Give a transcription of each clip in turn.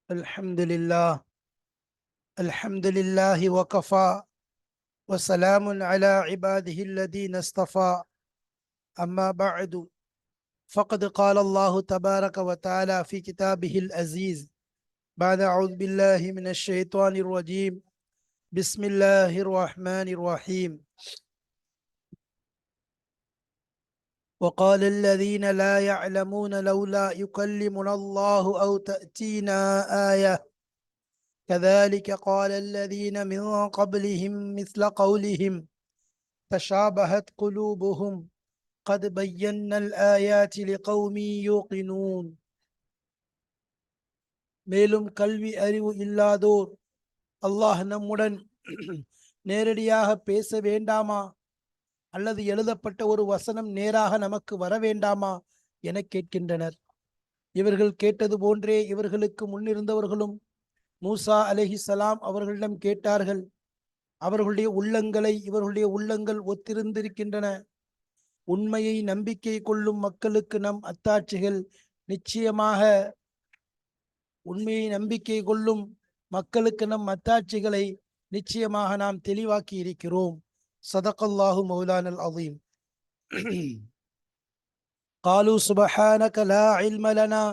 الحمد لله. الحمد لله وكفى، وسلام على عباده الذين اصطفى. أما بعد، فقد قال الله تبارك وتعالى في كتابه العزيز بعد أعوذ بالله من الشيطان الرجيم. بسم الله الرحمن الرحيم. وقال الذين لا يعلمون لولا يكلمنا الله أو تأتينا آية كذلك قال الذين من قبلهم مثل قولهم تشابهت قلوبهم قد بينا الآيات لقوم يوقنون. மேலும் கல்வி அறிவு இல்லாதோர் அல்லாஹ் நம்முடன் நேரடியாக பேச வேண்டாமா அல்லது எழுதப்பட்ட ஒரு வசனம் நேராக நமக்கு வர வேண்டாமா என கேட்கின்றனர். இவர்கள் கேட்டது போன்றே இவர்களுக்கு முன்னிருந்தவர்களும் மூசா அலைஹிஸ்ஸலாம் அவர்களிடம் கேட்டார்கள். அவர்களுடைய உள்ளங்களை இவர்களுடைய உள்ளங்கள் ஒத்திருந்திருக்கின்றன. உண்மையை நம்பிக்கை கொள்ளும் மக்களுக்கு நம் அத்தாட்சிகள் நிச்சயமாக உண்மையை நம்பிக்கை கொள்ளும் மக்களுக்கு நம் அத்தாட்சிகளை நிச்சயமாக நாம் தெளிவாக்கி இருக்கிறோம். சதகல்லாஹு மௌலானல் அஸீம். قالوا سبحانك لا علم لنا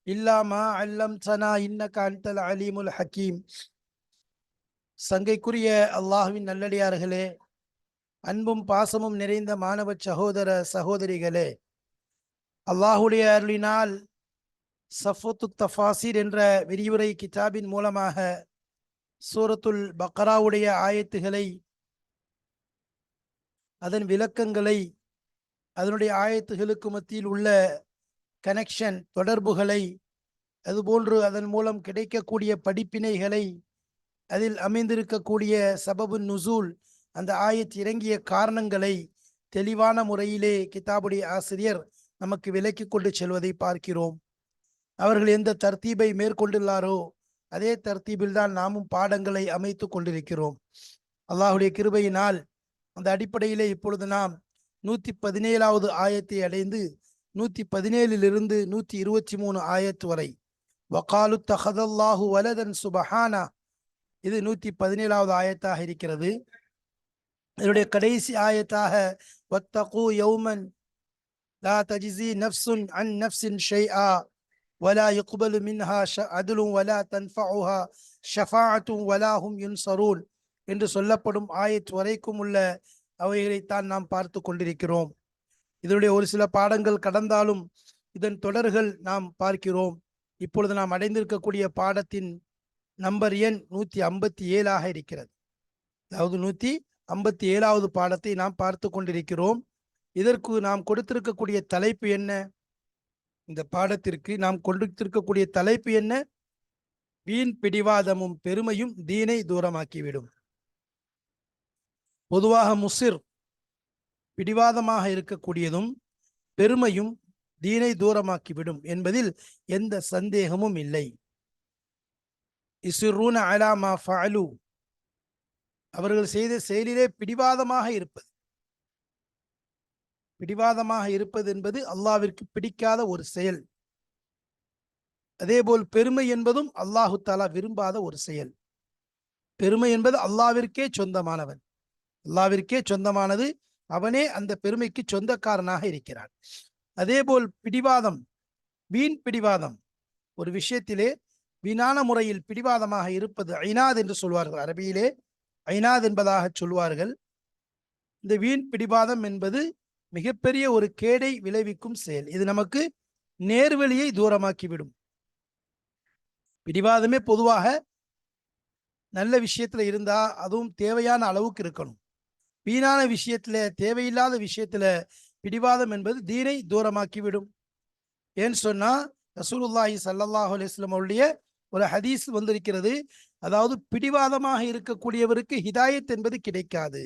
إلا ما علمتنا إنك أنت العليم الحكيم. சங்கைக்குரிய அல்லாஹ்வின் நல்லடியார்களே, அன்பும் பாசமும் நிறைந்த மாணவ சகோதர சகோதரிகளே, அல்லாஹுடைய அருளினால் சஃபத்து தஃபாசீர் என்ற விரிவுரை கிதாபின் மூலமாக சூரத்துல் பக்ராவுடைய ஆயத்துகளை, அதன் விளக்கங்களை, அதனுடைய ஆயத்துகளுக்கு மத்தியில் உள்ள கனெக்ஷன் தொடர்புகளை, அதுபோன்று அதன் மூலம் கிடைக்கக்கூடிய படிப்பினைகளை, அதில் அமைந்திருக்கக்கூடிய சபபு நுசூல், அந்த ஆயத் இறங்கிய காரணங்களை தெளிவான முறையிலே கிதாபுடைய ஆசிரியர் நமக்கு விளக்கி கொண்டு செல்வதை பார்க்கிறோம். அவர்கள் எந்த தர்த்தீபை மேற்கொண்டுள்ளாரோ அதே தர்த்தீபில் தான் நாமும் பாடங்களை அமைத்து கொண்டிருக்கிறோம். அல்லாஹுடைய கிருபையினால் அந்த அடிப்படையிலே இப்பொழுது நாம் 117வது ஆயத்தை அடைந்து 117லிருந்து 123 ஆயத்து வரை வகாலு தஹதல்லாஹு வலதன் சுபஹானா, இது 117வது ஆயத்தாக இருக்கிறது. இதனுடைய கடைசி ஆயத்தாக வத்தகு யௌமன் லா தஜ்ஸி நஃப்ஸுன் அன் நஃப்ஸின் ஷைஆ வலா யுக்பலு மின்ஹா அத்லுன் வலா தன்ஃபஉஹா ஷஃபாஅத்துன் வலா ஹும் யுன்ஸரூன் என்று சொல்லப்படும் ஆயத் வரைக்கும் உள்ள அவைகளைத்தான் நாம் பார்த்து கொண்டிருக்கிறோம். இதனுடைய ஒரு சில பாடங்கள் கடந்தாலும் இதன் தொடர்கள் நாம் பார்க்கிறோம். இப்பொழுது நாம் அடைந்திருக்கக்கூடிய பாடத்தின் நம்பர் எண் 157ஆக இருக்கிறது. அதாவது 157வது பாடத்தை நாம் பார்த்து கொண்டிருக்கிறோம். இதற்கு நாம் கொடுத்திருக்கக்கூடிய தலைப்பு என்ன? இந்த பாடத்திற்கு நாம் கொடுத்திருக்கக்கூடிய தலைப்பு என்ன? வீண் பிடிவாதமும் பெருமையும் தீனை தூரமாக்கிவிடும். பொதுவாக முசிர் பிடிவாதமாக இருக்கக்கூடியதும் பெருமையும் தீனை தூரமாக்கிவிடும் என்பதில் எந்த சந்தேகமும் இல்லை. இஸ்ரூன அலா மா ஃபஅலு, அவர்கள் செய்த செயலிலே பிடிவாதமாக இருப்பது. பிடிவாதமாக இருப்பது என்பது அல்லாஹ்விற்கு பிடிக்காத ஒரு செயல். அதேபோல் பெருமை என்பதும் அல்லாஹு தஆலா விரும்பாத ஒரு செயல். பெருமை என்பது அல்லாஹ்விற்கே சொந்தமானவன், அல்லாஹ்விற்கே சொந்தமானது. அவனே அந்த பெருமைக்கு சொந்தக்காரனாக இருக்கிறான். அதேபோல் பிடிவாதம், வீண் பிடிவாதம், ஒரு விஷயத்திலே வீணான முறையில் பிடிவாதமாக இருப்பது ஐனாத் என்று சொல்வார்கள். அரபியிலே ஐனாத் என்பதாக சொல்வார்கள். இந்த வீண் பிடிவாதம் என்பது மிகப்பெரிய ஒரு கேடை விளைவிக்கும் செயல். இது நமக்கு நேர்வழியை தூரமாக்கிவிடும். பிடிவாதமே பொதுவாக நல்ல விஷயத்துல இருந்தா அதுவும் தேவையான அளவுக்கு இருக்கணும். வீணான விஷயத்துல, தேவையில்லாத விஷயத்துல பிடிவாதம் என்பது தீனை தூரமாக்கிவிடும். ஏன்னு சொன்னா ரசூலுல்லாஹி ஸல்லல்லாஹு அலைஹி வஸல்லம் அவருடைய ஒரு ஹதீஸ் வந்திருக்கிறது. அதாவது பிடிவாதமாக இருக்கக்கூடியவருக்கு ஹிதாயத் என்பது கிடைக்காது.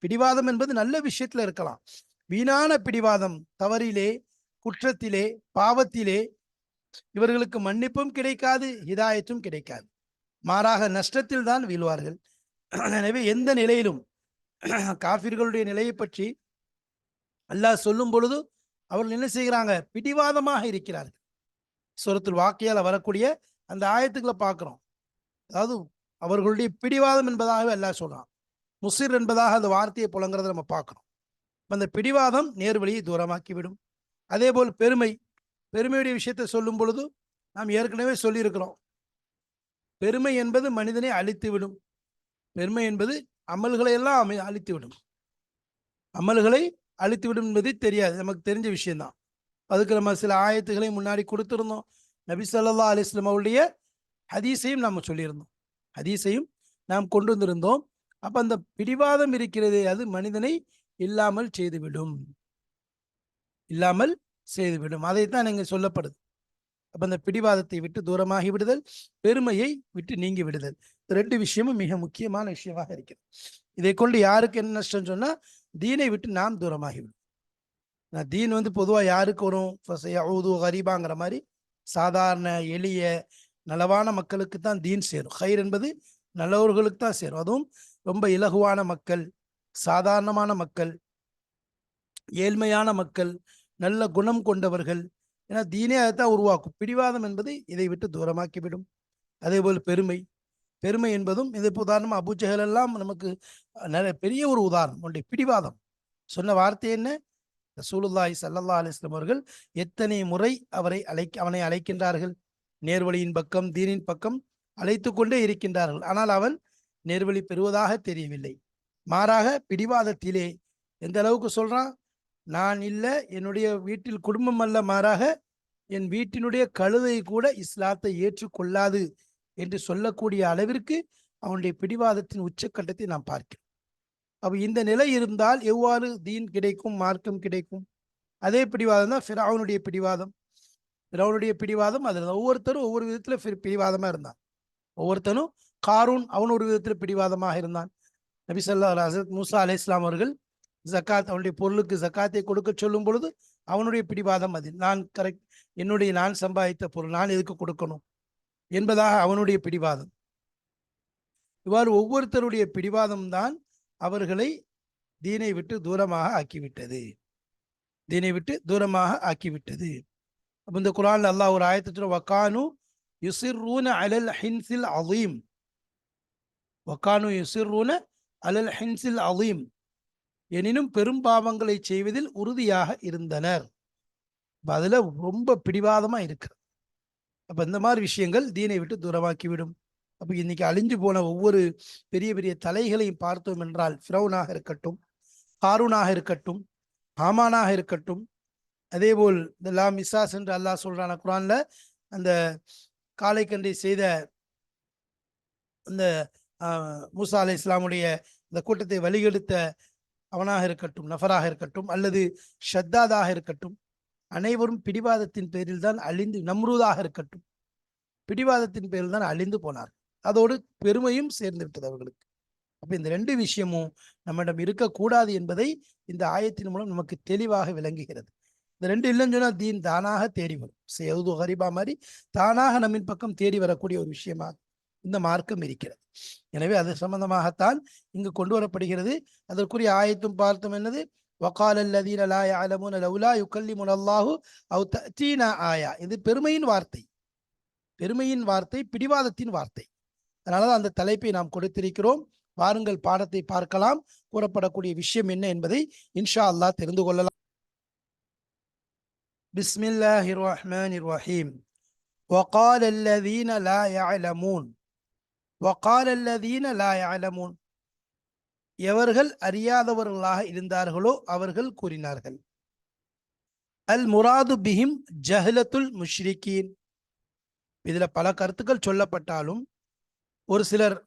பிடிவாதம் என்பது நல்ல விஷயத்துல இருக்கலாம். வீணான பிடிவாதம், தவறிலே, குற்றத்திலே, பாவத்திலே இவர்களுக்கு மன்னிப்பும் கிடைக்காது, ஹிதாயத்தும் கிடைக்காது. மாறாக நஷ்டத்தில் தான் வீழ்வார்கள். எனவே எந்த நிலையிலும் காஃபிர்களுடைய நிலையை பற்றி அல்லாஹ் சொல்லும் பொழுது அவர்கள் என்ன செய்கிறாங்க? பிடிவாதமாக இருக்கிறார்கள். சூரத்துல் வாக்கியால வரக்கூடிய அந்த ஆயத்துக்களை பார்க்கிறோம். அதாவது அவர்களுடைய பிடிவாதம் என்பதாகவே அல்லாஹ் சொல்றான். முசிர் என்பதாக அந்த வார்த்தையை புலங்கிறத நம்ம பார்க்கிறோம். அந்த பிடிவாதம் நேர்வழியை தூரமாக்கிவிடும். அதே போல் பெருமையுடைய விஷயத்தை சொல்லும் பொழுது நாம் ஏற்கனவே சொல்லியிருக்கிறோம். பெருமை என்பது மனிதனை அழித்துவிடும். பெருமை என்பது அமல்களை எல்லாம் அழித்துவிடும். அமல்களை அழித்துவிடும் என்பது தெரியாது, நமக்கு தெரிஞ்ச விஷயம்தான். அதுக்கு நம்ம சில ஆயத்துக்களை முன்னாடி கொடுத்திருந்தோம். நபி ஸல்லல்லாஹு அலைஹி வஸல்லம் அவருடைய ஹதீஸையும் நாம் சொல்லியிருந்தோம். ஹதீஸையும் நாம் கொண்டு வந்திருந்தோம். அப்ப அந்த பிடிவாதம் இருக்கிறது, அது மனிதனை இல்லாமல் செய்துவிடும். அதைத்தான் நீங்க சொல்லப்படுது. அப்ப அந்த பிடிவாதத்தை விட்டு தூரமாகி விடுதல், பெருமையை விட்டு நீங்கி விடுதல், ரெண்டு விஷயமும் மிக முக்கியமான விஷயமாக இருக்கிறது. இதை கொண்டு யாருக்கு என்ன நஷ்டம் சொன்னா, தீனை விட்டு நாம் தூரமாகிவிடும். தீன் பொதுவாக யாருக்கு வரும்? கரீபாங்கிற மாதிரி சாதாரண எளிய நலவான மக்களுக்கு தான் தீன் சேரும். ஹைர் என்பது நல்லவர்களுக்கு தான் சேரும். அதுவும் ரொம்ப இலகுவான மக்கள், சாதாரணமான மக்கள், ஏழ்மையான மக்கள், நல்ல குணம் கொண்டவர்கள். ஏன்னா தீனே அதைத்தான் உருவாக்கும். பிடிவாதம் என்பது இதை விட்டு தூரமாக்கிவிடும். அதே போல் பெருமை என்பதும் இது உதாரணம் அபூஜஹல் எல்லாம் நமக்கு பெரிய ஒரு உதாரணம். உன்னுடைய பிடிவாதம் சொன்ன வார்த்தை என்ன? ரசூலுல்லாஹி ஸல்லல்லாஹு அலைஹி வஸல்லம் அவர்கள் எத்தனை முறை அவனை அழைக்கின்றார்கள், நேர்வழியின் பக்கம், தீனின் பக்கம் அழைத்து கொண்டே இருக்கின்றார்கள். ஆனால் அவன் நேர்வழி பெறுவதாக தெரியவில்லை. மாறாக பிடிவாதத்திலே எந்த அளவுக்கு சொல்றான், நான் இல்லை, என்னுடைய வீட்டில் குடும்பம் அல்ல, மாறாக என் வீட்டினுடைய கழுதை கூட இஸ்லாத்தை ஏற்றுக்கொள்ளாது என்று சொல்லக்கூடிய அளவிற்கு அவனுடைய பிடிவாதத்தின் உச்சக்கட்டத்தை நாம் பார்க்கிறோம். அப்ப இந்த நிலை இருந்தால் எவ்வாறு தீன் கிடைக்கும், மார்க்கம் கிடைக்கும்? அதே பிடிவாதம் தான் ஃபிரௌனுடைய பிடிவாதம். அதில் ஒவ்வொருத்தரும் ஒவ்வொரு விதத்துல பிடிவாதமா இருந்தான். ஒவ்வொருத்தனும் காரூன் அவன் ஒரு விதத்தில் பிடிவாதமாக இருந்தான். நபி ஸல்லல்லாஹு அலைஹி வஸல்லம் மூசா அலைஹிஸ்ஸலாம் அவர்கள் ஜக்காத், அவனுடைய பொருளுக்கு ஜக்காத்தை கொடுக்க சொல்லும் பொழுது அவனுடைய பிடிவாதம் அது. நான் சம்பாதித்த பொருள் நான் எதுக்கு கொடுக்கணும் என்பதாக அவனுடைய பிடிவாதம். இவ்வாறு ஒவ்வொருத்தருடைய பிடிவாதம் தான் அவர்களை தீனை விட்டு தூரமாக ஆக்கிவிட்டது. அப்ப இந்த குர்ஆன்ல அல்லாஹ் ஒரு ஆயத்தை வகானு யுஸிர்ரூன அலல் ஹின்ஸில் அஸீம், எனினும் பெரும் பாவங்களை செய்வதில் உறுதியாக இருந்தனர். அதுல ரொம்ப பிடிவாதமா இருக்கு. அப்ப இந்த மாதிரி விஷயங்கள் தீனை விட்டு தூரமாக்கிவிடும். அப்ப இன்னைக்கு அழிஞ்சு போன ஒவ்வொரு பெரிய பெரிய தலைகளையும் பார்த்தோம் என்றால், ஃபிரௌனாக இருக்கட்டும், காரூனாக இருக்கட்டும், ஹாமானாக இருக்கட்டும், அதே போல் இந்த லா மிசாஸ் என்று அல்லாஹ் சொல்றான குர்ஆன்ல, அந்த காளைக்கன்றை செய்த அந்த மூசா அலைஹிஸ்ஸலாமுடைய இந்த கூட்டத்தை வழிகெடுத்த அவனாக இருக்கட்டும், நஃபராக இருக்கட்டும், அல்லது ஷத்தாதாக இருக்கட்டும், அனைவரும் பிடிவாதத்தின் பேரில் தான் நம்ரூதாக இருக்கட்டும், பிடிவாதத்தின் பேரில் தான் அழிந்து போனார். அதோடு பெருமையும் சேர்ந்து விட்டது அவர்களுக்கு. அப்ப இந்த ரெண்டு விஷயமும் நம்மிடம் இருக்கக்கூடாது என்பதை இந்த ஆயத்தின் மூலம் நமக்கு தெளிவாக விளங்குகிறது. இந்த ரெண்டு இல்லைன்னு சொன்னா தீன் தானாக தேடி வரும். செய்வது கரிபா மாதிரி தானாக நம்மின் பக்கம் தேடி வரக்கூடிய ஒரு விஷயமாக இந்த மார்க்கம் இருக்கிறது. எனவே அது சம்பந்தமாகத்தான் இங்கு கொண்டு வரப்படுகிறது. அதற்குரிய ஆயத்தும் பார்த்தோம். என்னது? வகால அல்லதீன லா யஅலமூன லௌலா யுகல்லிமுன அல்லாஹு அவ் தஅதீனா ஆயா. இது பெருமையின் வார்த்தை, பிடிவாதத்தின் வார்த்தை. அதனாலதான் அந்த தலைப்பை நாம் கொடுத்திருக்கிறோம். வாருங்கள் பாடத்தை பார்க்கலாம். கூறப்படக்கூடிய விஷயம் என்ன என்பதை இன்ஷா அல்லாஹ் தெரிந்து கொள்ளலாம். பிஸ்மில்லாஹிர் ரஹ்மானிர் ரஹீம். وقال الذين لا يعلمون எவர்கள் அறியாதவர்களாக இருந்தார்களோ அவர்கள் கூறினார்கள். அல் முராது பிஹிம் ஜஹலத்துல் முஷ்ரிகீன். இதுல பல கருத்துக்கள் சொல்லப்பட்டாலும் ஒரு சிலர்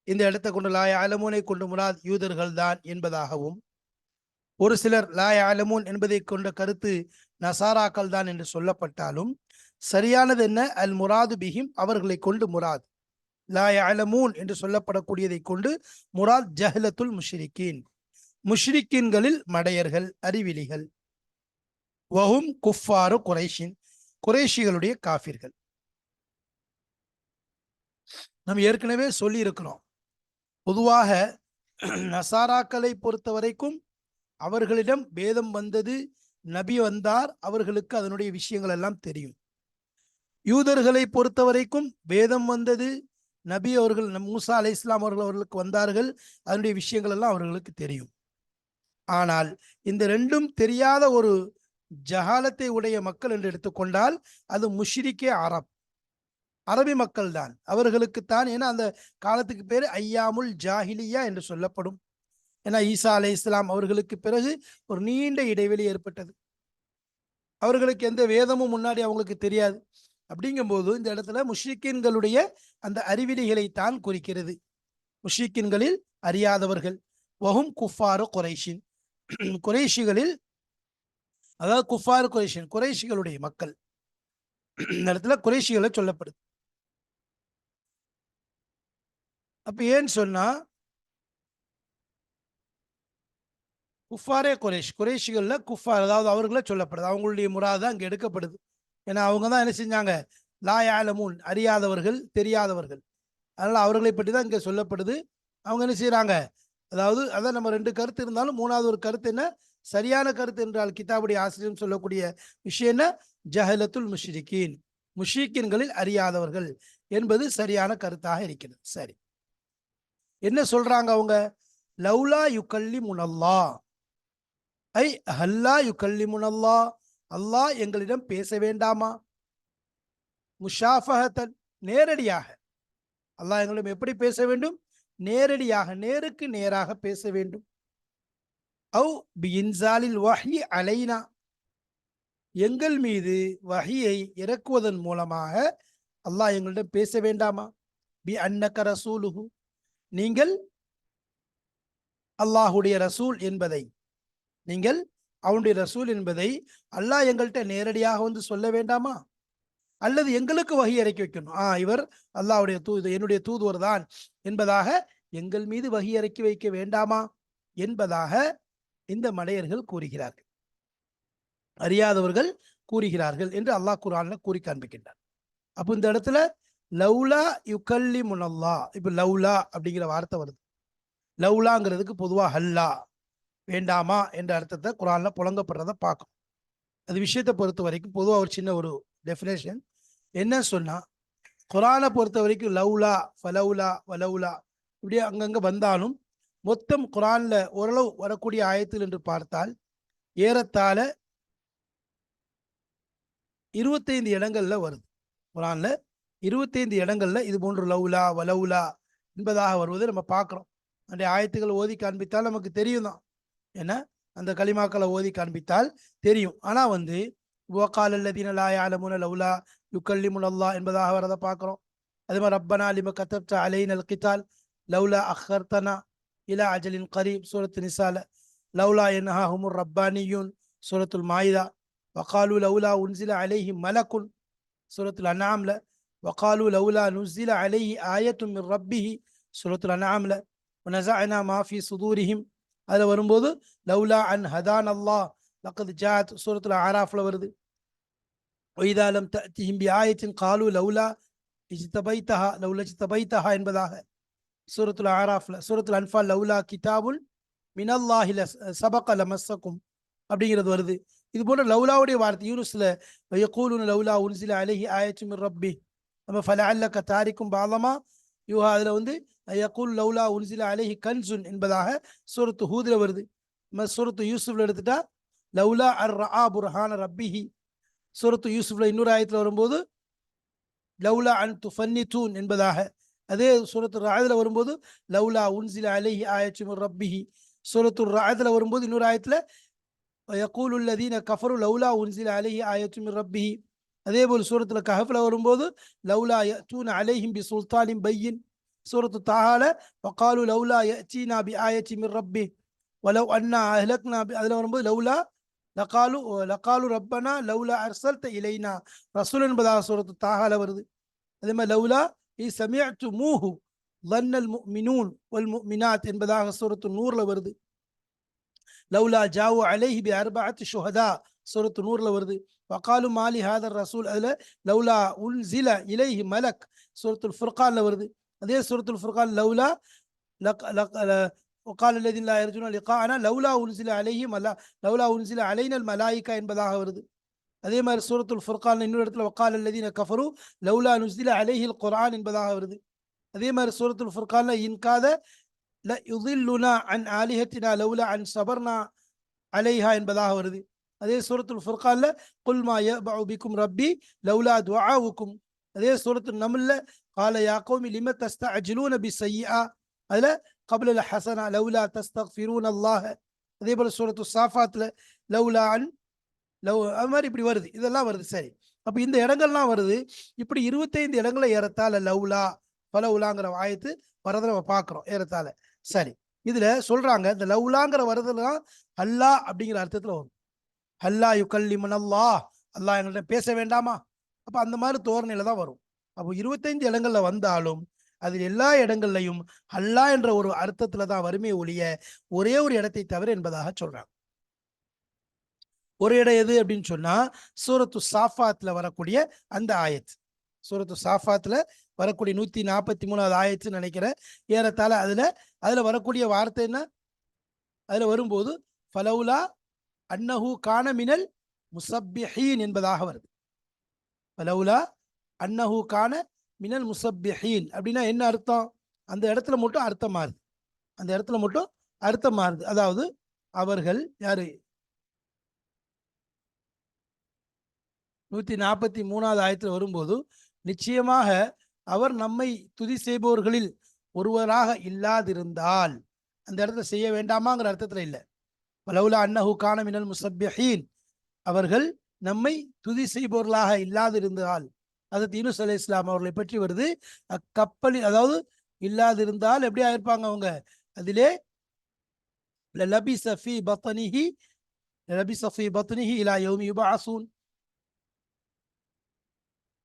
இந்த இடத்தை கொண்டு லா யஅலமூனை கொண்டு முராத் யூதர்கள் தான் என்பதாகவும், ஒரு சிலர் லா யஅலமூன் என்பதை கொண்ட கருத்து நசாராக்கள் தான் என்று சொல்லப்பட்டாலும், சரியானது என்ன? அல் முராது பிஹிம் அவர்களை கொண்டு முராத், லா யஅலமூன் என்று சொல்லப்படக்கூடியதை கொண்டு முராத் ஜஹலத்துல் முஷ்ரிகீன், முஷ்ரிக்கீன்களில் மடையர்கள், அறிவிலிகள். வஹும் குஃபாரு குரைஷின், குறைஷிகளுடைய காஃபிர்கள். நம்ம ஏற்கனவே சொல்லி இருக்கிறோம். பொதுவாக நசாராக்களை பொறுத்த வரைக்கும் அவர்களிடம் வேதம் வந்தது, நபி வந்தார், அவர்களுக்கு அதனுடைய விஷயங்கள் எல்லாம் தெரியும். யூதர்களை பொறுத்த வரைக்கும் வேதம் வந்தது, நபி அவர்கள் மூசா அலை இஸ்லாம் அவர்களுக்கு வந்தார்கள், அதனுடைய விஷயங்கள் எல்லாம் அவர்களுக்கு தெரியும். ஆனால் இந்த ரெண்டும் தெரியாத ஒரு ஜஹாலத்தை உடைய மக்கள் என்று எடுத்துக்கொண்டால் அது முஷ்ரிக்கே அரப், அரபி மக்கள் தான். அவர்களுக்குத்தான், ஏன்னா அந்த காலத்துக்கு பேர் ஐயாமுல் ஜாஹிலியா என்று சொல்லப்படும். ஏன்னா ஈசா அலை இஸ்லாம் அவர்களுக்கு பிறகு ஒரு நீண்ட இடைவெளி ஏற்பட்டது. அவர்களுக்கு எந்த வேதமும் முன்னாடி அவங்களுக்கு தெரியாது. அப்படிங்கும்போது இந்த இடத்துல முஷ்ரிக்கின்களுடைய அந்த அறிவிலிகளை தான் குறிக்கிறது. முஷ்ரிக்கின்களில் அறியாதவர்கள். வஹும் குஃபாரு குறைஷின், குறைஷிகளில், அதாவது குஃபார் குறைஷின், குறைஷிகளுடைய மக்கள். இந்த இடத்துல குறைஷிகளை சொல்லப்படுது. அப்ப ஏன்னு சொன்னா குஃபாரே குறைஷ், குறைஷிகள்ல குஃபார், அதாவது அவர்கள சொல்லப்படுது. அவங்களுடைய முறாது தான் அங்க எடுக்கப்படுது. ஏன்னா அவங்க தான் என்ன செஞ்சாங்க, லா யாலமூன், அறியாதவர்கள், தெரியாதவர்கள். அதனால அவர்களை பற்றி தான் இங்க சொல்லப்படுது. அவங்க என்ன செய்யறாங்க, அதாவது அதான் நம்ம ரெண்டு கருத்து இருந்தாலும் மூணாவது ஒரு கருத்து என்ன, சரியான கருத்து என்றால் கிதாபுடைய ஆசிரியர் சொல்லக்கூடிய விஷயம் என்ன, ஜஹலத்துல் முஷ்ரிகீன், முஷ்ரிக்கின்களில் அறியாதவர்கள் என்பது சரியான கருத்தாக இருக்கிறது. சரி, என்ன சொல்றாங்க அவங்க, லவ்லா யுகல்லி முனல்லா, ஐ ஹல்லா யுகல்லி முனல்லா, அல்லாஹ் எங்களிடம் பேச வேண்டாமா, முஷாஃபஹத்தன், நேரடியாக. அல்லாஹ் எங்களிடம் எப்படி பேச வேண்டும், நேரடியாக, நேருக்கு நேராக பேச வேண்டும். அவு பி இன்சாலில் வஹி அலைனா, எங்கள் மீது வஹியை இறக்குவதன் மூலமாக அல்லாஹ் எங்களிடம் பேச வேண்டாமா. பி அன்னக ரசூலுஹு, நீங்கள் அல்லாஹுடைய ரசூல் என்பதை, நீங்கள் அவனுடைய ரசூல் என்பதை அல்லாஹ் எங்கள்கிட்ட நேரடியாக வந்து சொல்ல வேண்டாமா. அல்லது எங்களுக்கு வஹி இறக்கி வைக்கணும், இவர் அல்லாஹ்வுடைய தூது, என்னுடைய தூதுவர் தான் என்பதாக எங்கள் மீது வஹி இறக்கி வைக்க வேண்டாமா என்பதாக இந்த மடையர்கள் கூறுகிறார்கள், அறியாதவர்கள் கூறுகிறார்கள் என்று அல்லாஹ் குர்ஆன்ல கூறி காண்பிக்கின்றார். அப்போ இந்த இடத்துல லவ்லா யுகல்லி முனல்லா, இப்போ லவ்லா அப்படிங்கிற வார்த்தை வருது. லவ்லாங்கிறதுக்கு பொதுவாக ஹல்லா, வேண்டாமா என்ற அர்த்தத்தை குர்ஆன்ல புழங்கப்படுறதை பார்க்கும். அது விஷயத்தை பொறுத்த வரைக்கும் பொதுவாக ஒரு சின்ன ஒரு டெஃபினேஷன் என்ன சொன்னா, குர்ஆனை பொறுத்த வரைக்கும் லவ்லா, ஃபலவ்லா, வலவ்லா இப்படி அங்கங்க வந்தாலும் மொத்தம் குர்ஆன்ல ஓரளவு வரக்கூடிய ஆயத்தில் என்று பார்த்தால் ஏறத்தாழ 25 இடங்கள்ல வருது. குர்ஆன்ல 25 இடங்கள்ல இது போன்று லவ்லா வலவ்லா என்பதாக வருவதை நம்ம பார்க்கிறோம். அந்த ஆயத்துக்கள் ஓதி காண்பித்தால் நமக்கு தெரியும் தான், ஏன்னா அந்த கலிமாக்களை ஓதி காண்பித்தால் தெரியும். ஆனா வகால் அல்லதீன லா யஅலமூன லவ்லா யுகல்லிமுனல்லாஹ் என்பதாக வரதை பார்க்கிறோம். அதே மாதிரி ரப்பனா லிம கதப்த அலைனல் கிதால் லவ்லா அஹ்ஹர்தனா இலா அஜலின் கரீப் சூரத்து நிசால, லவ்லா யன்ஹாஹுமுர் ரப்பானியூன் சூரத்துல் மாயிதா, வகாலு லவ்லா உன்சில அலைஹி மலக்குன் சூரத்துல் அன்ஆம்ல, வகாலு லவ்லா நுஸ்ஸில அலைஹி ஆயத்தும் மின் ரப்பிஹி சூரத்துல் அன்ஆம்ல, வனஸஅனா மா ஃபீ சுதூரிஹிம் அதில் வரும்போது லவ்லா அன் ஹதான் அல்லாஹ் லக்கத் ஜாத் சூரத்துல் ஆராஃப்ல வருது. ஒய்தா லம் தஅதிஹிம் பிஆயத்தின் காலு லவ்லா இஜ்தபைத்தஹா லவ்லா இஜ்தபைத்தஹா என்பதாக சூரத்துல் ஆராஃப்ல. சூரத்துல் அன்ஃபால் லவ்லா கிதாபுல் மினல்லாஹி சபக லமஸ்ஸக்கும் அப்படிங்கிறது வருது. இது போன்ற லவ்லாவுடைய வார்த்தை யூனுஸ்ல யகூலுன லவ்லா உன்சில அலைஹி ஆயத்தும் மின் ரப்பி, நம்ம ஃபலஅல்லக தாரிக்கும் பாலமா யூஹா, அதில் யகூல் லவ்லா உன்சில அலைஹி கன்சுன் என்பதாக சூரத்து ஹூதுல வருது. நம்ம சூரத்து யூசுஃப்ல எடுத்துட்டா லவ்லா அர் ரஆ புர்ஹான ரப்பிஹி, சூரத்து யூசுஃப்ல இன்னொரு ஆயத்தில் வரும்போது லவ்லா அன் துஃபன்னிதூன் என்பதாக. அதே சூரத்து ரஅத்ல வரும்போது லவ்லா உன்சில அலைஹி ஆயத்தும் மின் ரப்பிஹி, சூரத்து ரஅத்ல வரும்போது இன்னொரு ஆயத்தில் யகூலுல் லதீன கஃபரு லவ்லா உன்சில அலைஹி ஆயத்தும் மின் ரப்பிஹி. அதே போல் சூரத்துல கஹஃப்ல வரும்போது லவ்லா யஅதூன அலைஹிம் பி சுல்தானின் பையின், சூரத்து தாஹால வகாலு லவ்லா யஅதீனா பி ஆயத்தின் மின் ரப்பிஹி வலவ் அன்னா அஹ்லக்னா, அதில் வரும்போது லவ்லா லகாலு லகாலு ரப்பனா லவ்லா அர்சல்த இலைனா ரசூல் என்பதாக சூரத்து தாஹால வருது. அதே மாதிரி லவ்லா இ சமிஅத்து மூஹு லன்னல் முஃமினூன் வல் முஃமினாத் என்பதாக சூரத்து நூர்ல வருது. லவ்லா ஜாவு அலைஹி பி அர்பஅத்தி ஷுஹதா சூரத்து நூர்ல வருது. வகாலு மாலி ஹாதர் ரசூல், அதில் லவ்லா உன்சில இலைஹி மலக் சூரத்துல் ஃபுர்கான்ல வருது. அதே சூரத்துல் ஃபுர்கான் லவ்லா وقال الذين لا يرجون لقاءنا لولا انزل عليهم لولا انزل علينا الملائكه என்பதாக வருது. அதே மாதிரி சூரத்துல் ஃபுர்கான் இன்னொரு இடத்துல வக்கால் அல்லதீன கஃபரு லவ்லா நுஸ்ஸில அலைஹில் குர்ஆன் என்பதாக வருது. அதே மாதிரி சூரத்துல் ஃபுர்கான்ல இன்காத ல யுதில்லுனா அன் ஆலிஹத்தினா லவ்லா அன் சபர்னா அலைஹா என்பதாக வருது. அதே சூரத்துல் ஃபுர்கான்ல குல் மா யபஉ பிக்கும் ரப்பி லவ்லா துஆவுக்கும். அதே சூரத்துல் நம்ல்ல قال يا قوم لم تستعجلون بالسيئة அதுல قبل الحسنة لولا تستغفرون الله. அதே போல சூரத்து சாஃபாத்ல லவ்லா அன் லவ் அது மாதிரி இப்படி வருது, இதெல்லாம் வருது. சரி, அப்ப இந்த இடங்கள்லாம் வருது. இப்படி 25 இடங்களை ஏறத்தாழ லவ்லா பலவுலாங்கிற ஆயத்து வரதை நம்ம பார்க்கிறோம் ஏறத்தாழ. சரி, இதுல சொல்றாங்க இந்த லவ்லாங்கிற வரதுலாம் அல்லா அப்படிங்கிற அர்த்தத்துல வரும். அல்லா யுகல்லிமன் அல்லாஹ், அல்லாஹ் எங்கள்கிட்ட பேச வேண்டாமா? அப்ப அந்த மாதிரி தோரணையில தான் வரும். அப்போ 25 இடங்கள்ல வந்தாலும் அதில் எல்லா இடங்கள்லையும் அல்லாஹ் என்ற ஒரு அர்த்தத்துல தான் வறுமை ஒழிய ஒரே ஒரு இடத்தை தவிர என்பதாக சொல்றாங்க. ஒரு இடம் எது அப்படின்னு சொன்னா சூரத்து சாஃபாத்ல வரக்கூடிய அந்த ஆயத். சூரத்து சாஃபாத்ல வரக்கூடிய 143வது ஆயத்துன்னு நினைக்கிறேன் ஏறத்தாழ. அதுல வரக்கூடிய வார்த்தை என்ன? அதுல வரும்போது ஃபலவுலா அன்னஹு கான மினல் முசப்பிஹீன் என்பதாக வருது. ஃபலவுலா அன்னஹு கான மினல் முசப்பிஹீன் அப்படின்னா என்ன அர்த்தம்? அந்த இடத்துல மட்டும் அர்த்தம் மாறுது. அந்த இடத்துல மட்டும் அர்த்தம் மாறுது. அதாவது அவர்கள் யாரு 143வது ஆயத்தில் வரும்போது நிச்சயமாக அவர் நம்மை துதி செய்பவர்களில் ஒருவராக இல்லாதிருந்தால், அந்த இடத்துல செய்ய வேண்டாமாங்கிற அர்த்தத்தில் இல்லை. வலவுலா அன்னஹு கான மினல் முசப்பிஹீன், அவர்கள் நம்மை துதி செய்பவர்களாக இல்லாதிருந்தால். அதற்கு யூனுஸ் அலைஹிஸ்ஸலாம் அவர்களை பற்றி வருது. அக்கப்பலில் அதாவது இல்லாதிருந்தால் எப்படி ஆயிருப்பாங்க அவங்க? அதிலே லபிஸ ஃபீ பத்னிஹி லபிஸ ஃபீ பத்னிஹி இலா யௌமி யுபஅஸூன்,